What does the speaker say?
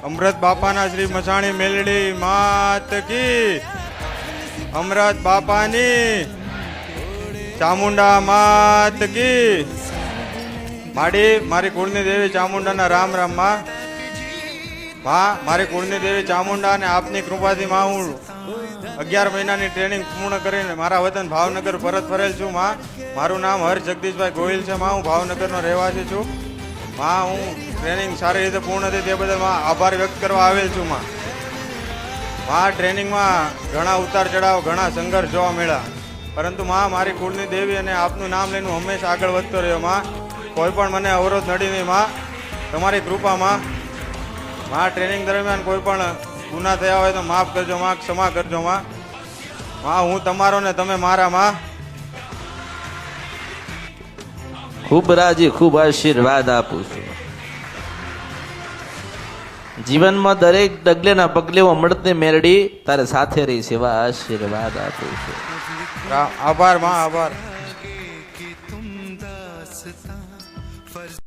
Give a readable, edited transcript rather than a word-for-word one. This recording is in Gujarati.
અમૃત બાપાના શ્રી મસાણી મેલડી માત કી, અમૃત બાપાની ચામુંડા માત કી. મારી કુળની દેવી ચામુંડાના રામ રામ માં. મારી કુળની દેવી ચામુંડા અને આપની કૃપાથી માં હું 11 મહિનાની ટ્રેનિંગ પૂર્ણ કરીને મારા વતન ભાવનગર પરત ફરેલ છું. માં મારું નામ હર્ષ જગદીશભાઈ ગોહિલ છે. માં હું ભાવનગરનો રહેવાસી છું. માં હું ટ્રેનિંગ સારી રીતે પૂર્ણ થઈ તે બદલ માં આભાર વ્યક્ત કરવા આવેલ છું. માં ટ્રેનિંગમાં ઘણા ઉતાર ચઢાવ, ઘણા સંઘર્ષ જોવા મળ્યા, પરંતુ માં મારી કુળની દેવી અને આપનું નામ લઈને હંમેશા આગળ વધતો રહ્યો. માં કોઈ પણ મને અવરોધ નડી નહીં. માં તમારી કૃપામાં ટ્રેનિંગ દરમિયાન કોઈ પણ ગુના થયા હોય તો માફ કરજો. માં ક્ષમા કરજો. માં હું તમારો ને તમે મારા. માં ખૂબ રાજી, ખૂબ આશીર્વાદ આપું છું. જીવનમાં દરેક ડગલે ના પગલે હું અમૃતની મેરડી તારે સાથે રહી છે એવા આશીર્વાદ આપું છું. આભાર માં, આભાર.